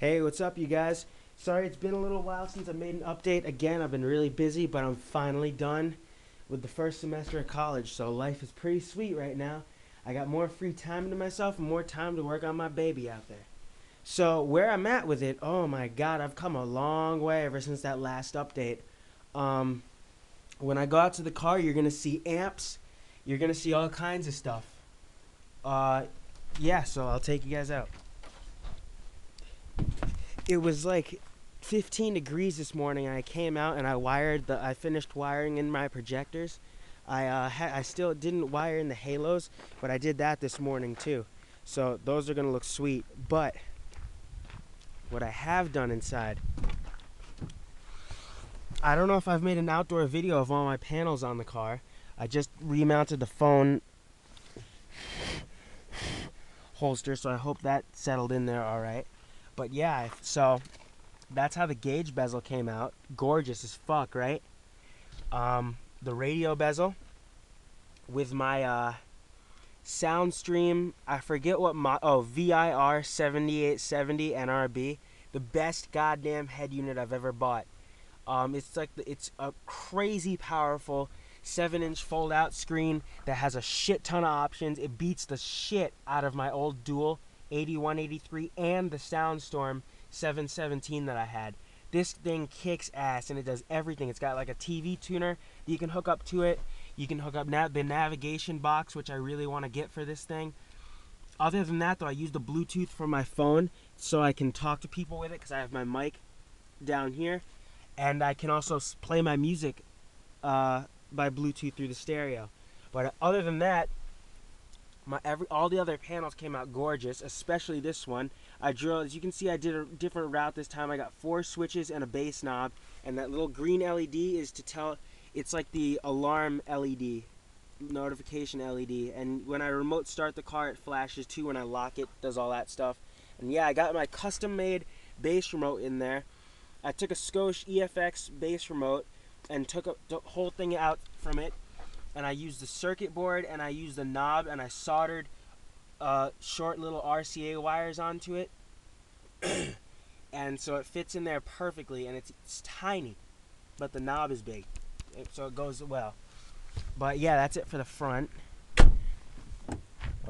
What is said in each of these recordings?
Hey, what's up, you guys? Sorry, it's been a little while since I made an update. Again, I've been really busy, but I'm finally done with the first semester of college, so life is pretty sweet right now. I got more free time to myself and more time to work on my baby out there. So, where I'm at with it, oh my god, I've come a long way ever since that last update. Um, when I go out to the car, you're gonna see amps, you're gonna see all kinds of stuff. Uh, yeah, so I'll take you guys out. It was like 15 degrees this morning. I came out and I finished wiring in my projectors. I still didn't wire in the halos, but I did that this morning too. So those are gonna look sweet. But what I have done inside, I don't know if I've made an outdoor video of all my panels on the car. I just remounted the phone holster, so I hope that settled in there all right. But yeah, so that's how the gauge bezel came out. Gorgeous as fuck, right? The radio bezel with my sound stream. I forget what VIR 7870 NRB. The best goddamn head unit I've ever bought. It's a crazy powerful 7-inch fold-out screen that has a shit ton of options. It beats the shit out of my old Dual 8183 and the Soundstorm 717 that I had. This thing kicks ass and it does everything. It's got like a TV tuner that you can hook up to it. You can hook up the navigation box, which I really want to get for this thing. Other than that, though, I use the Bluetooth from my phone so I can talk to people with it because I have my mic down here. And I can also play my music by Bluetooth through the stereo. But other than that, all the other panels came out gorgeous, especially this one. As you can see, I did a different route this time. I got 4 switches and a bass knob, and that little green LED is to tell. It's like the alarm LED, notification LED, and when I remote start the car, it flashes too. When I lock it, does all that stuff. And yeah, I got my custom-made bass remote in there. I took a Scosche EFX bass remote and took the whole thing out from it, and I used the circuit board and I used the knob and I soldered short little RCA wires onto it. And so it fits in there perfectly, and it's tiny, but the knob is big, so it goes well. But yeah, that's it for the front.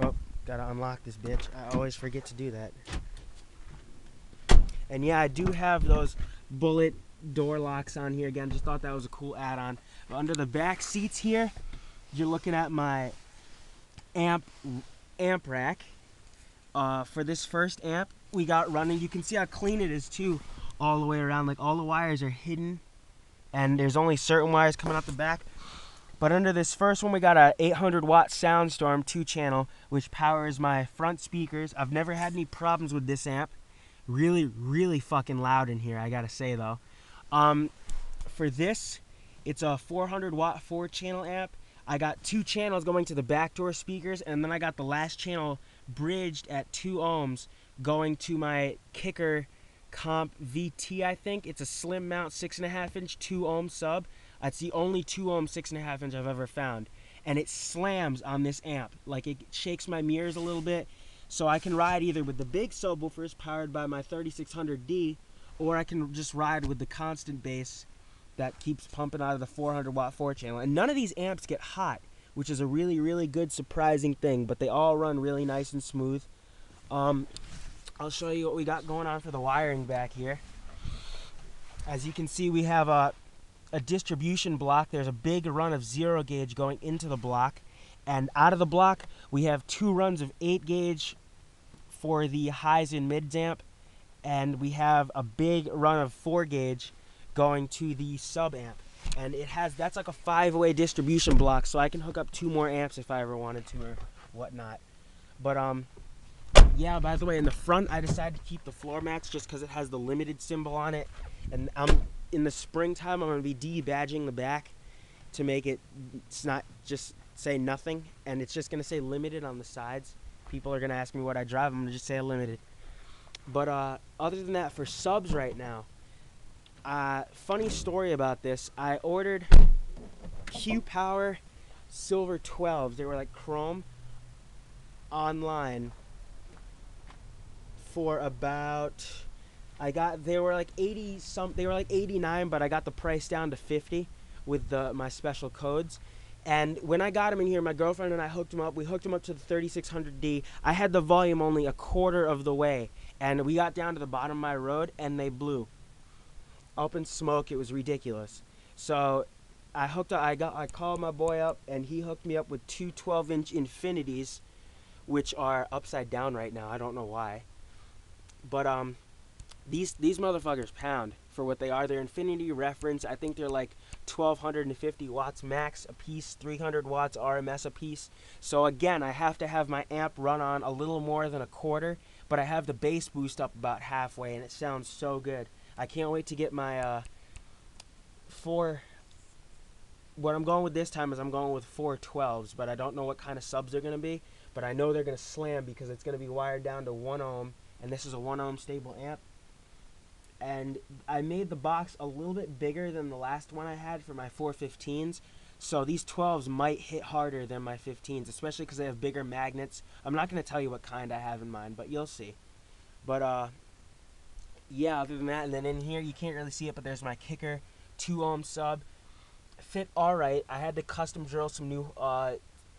Oh, gotta unlock this bitch. I always forget to do that. And yeah, I do have those bullet door locks on here again. Just thought that was a cool add-on. But under the back seats here, you're looking at my amp rack. For this first amp we got running, you can see how clean it is too, all the way around. Like, all the wires are hidden, and there's only certain wires coming out the back. But under this first one, we got a 800 watt Soundstorm 2-channel, which powers my front speakers. I've never had any problems with this amp. Really fucking loud in here, I gotta say though. For this, it's a 400 watt 4-channel amp. I got 2 channels going to the backdoor speakers, and then I got the last channel bridged at 2 ohms going to my Kicker Comp VT, I think. It's a slim mount 6.5 inch 2 ohm sub. It's the only 2 ohm 6.5 inch I've ever found. And it slams on this amp. Like, it shakes my mirrors a little bit. So I can ride either with the big subwoofers powered by my 3600D, or I can just ride with the constant bass that keeps pumping out of the 400 watt 4-channel. And none of these amps get hot, which is a really good surprising thing, but they all run really nice and smooth. I'll show you what we got going on for the wiring back here. As you can see, we have a distribution block. There's a big run of 0 gauge going into the block, and out of the block we have 2 runs of 8 gauge for the highs and mids amp, and we have a big run of 4 gauge going to the sub amp. And that's like a 5-way distribution block, so I can hook up 2 more amps if I ever wanted to or whatnot. But yeah, by the way, in the front I decided to keep the floor mats just because it has the limited symbol on it, and in the springtime I'm going to be de-badging the back to make it's not just say nothing, and it's just going to say limited on the sides. People are going to ask me what I drive, I'm going to just say limited. But other than that, for subs right now, funny story about this, I ordered Q-Power Silver 12s. They were like chrome, online for about They were like 80 some, they were like 89, but I got the price down to 50 with my special codes. And when I got them in here, my girlfriend and I hooked them up. We hooked them up to the 3600D. I had the volume only a quarter of the way, and we got down to the bottom of my road, and they blew up in smoke. It was ridiculous. So I called my boy up, and he hooked me up with two 12-inch Infinities, which are upside down right now. I don't know why, but these motherfuckers pound for what they are. They're Infinity reference. I think they're like 1250 watts max a piece, 300 watts RMS a piece. So again, I have to have my amp run on a little more than a quarter, but I have the bass boost up about halfway, and it sounds so good. I can't wait to get my what I'm going with this time is I'm going with 412s, but I don't know what kind of subs they're going to be, but I know they're going to slam because it's going to be wired down to 1 ohm, and this is a 1 ohm stable amp. And I made the box a little bit bigger than the last one I had for my 415s, so these 12s might hit harder than my 15s, especially because they have bigger magnets. I'm not going to tell you what kind I have in mind, but you'll see. But yeah, other than that, and then in here you can't really see it, but there's my kicker 2 ohm sub. Fit alright. I had to custom drill some new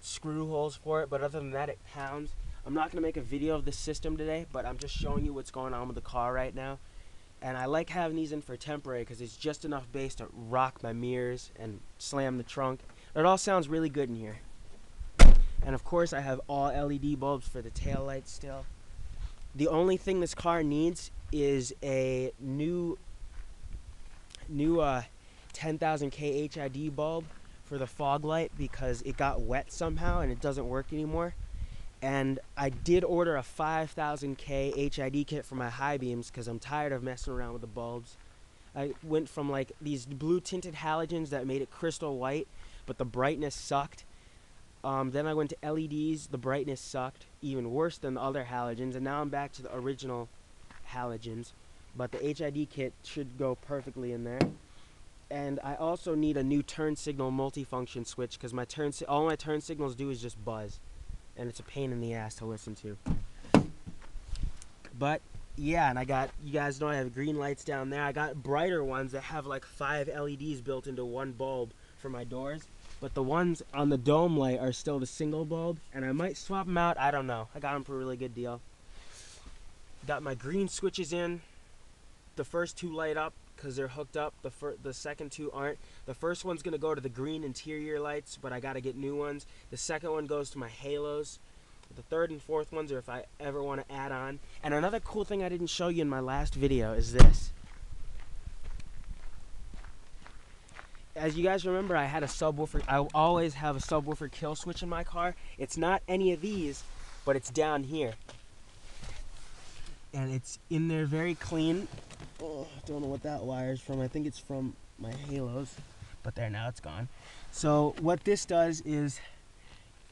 screw holes for it, but other than that, it pounds. I'm not going to make a video of this system today, but I'm just showing you what's going on with the car right now. And I like having these in for temporary because it's just enough bass to rock my mirrors and slam the trunk. It all sounds really good in here. And of course I have all LED bulbs for the tail lights still. The only thing this car needs is a new 10,000K HID bulb for the fog light because it got wet somehow and it doesn't work anymore. And I did order a 5,000K HID kit for my high beams because I'm tired of messing around with the bulbs. I went from like these blue tinted halogens that made it crystal white, but the brightness sucked. Then I went to LEDs, the brightness sucked, even worse than the other halogens, and now I'm back to the original halogens. But the HID kit should go perfectly in there. And I also need a new turn signal multifunction switch because all my turn signals do is just buzz. And it's a pain in the ass to listen to. But yeah, and you guys know I have green lights down there. I got brighter ones that have like 5 LEDs built into one bulb for my doors. But the ones on the dome light are still the single bulb, and I might swap them out. I don't know. I got them for a really good deal. Got my green switches in. The first 2 light up because they're hooked up. The second 2 aren't. The first one's going to go to the green interior lights, but I got to get new ones. The second one goes to my halos. The third and fourth ones are if I ever want to add on. And another cool thing I didn't show you in my last video is this. As you guys remember, I had a subwoofer. I always have a subwoofer kill switch in my car. It's not any of these, but it's down here. And it's in there very clean. Oh, don't know what that wire is from. I think it's from my halos, but there, now it's gone. So what this does is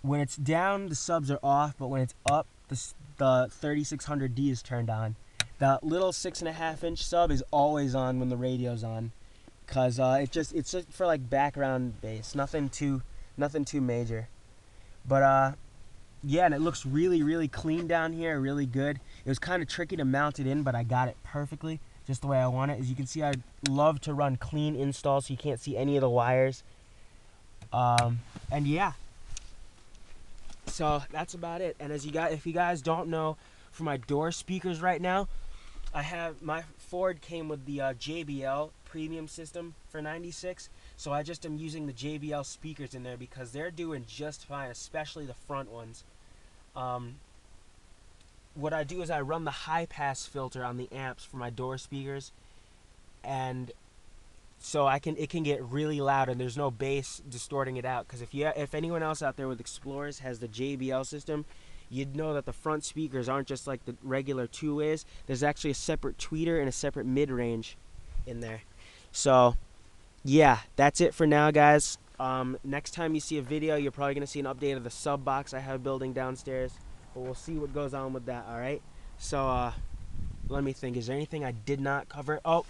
when it's down, the subs are off, but when it's up, the 3600D is turned on. The little 6.5-inch sub is always on when the radio's on, cause it's just for like background bass, nothing too major. But yeah, and it looks really clean down here, really good. It was kind of tricky to mount it in, but I got it perfectly, just the way I want it. As you can see, I love to run clean installs so you can't see any of the wires. And yeah, so that's about it. And if you guys don't know, for my door speakers right now, my Ford came with the JBL premium system for '96, so I just am using the JBL speakers in there because they're doing just fine, especially the front ones. What I do is I run the high pass filter on the amps for my door speakers, and so it can get really loud and there's no bass distorting it out. Because if anyone else out there with Explorers has the JBL system, you'd know that the front speakers aren't just like the regular two-ways. There's actually a separate tweeter and a separate mid-range in there. So yeah, that's it for now, guys. Next time you see a video, you're probably going to see an update of the sub box I have building downstairs, but we'll see what goes on with that. Alright, so let me think, is there anything I did not cover? Oh,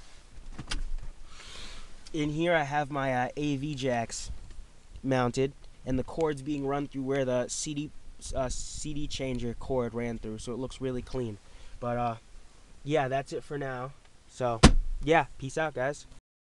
in here I have my AV jacks mounted, and the cord's being run through where the CD changer cord ran through, so it looks really clean. But yeah, that's it for now. So, yeah, peace out, guys.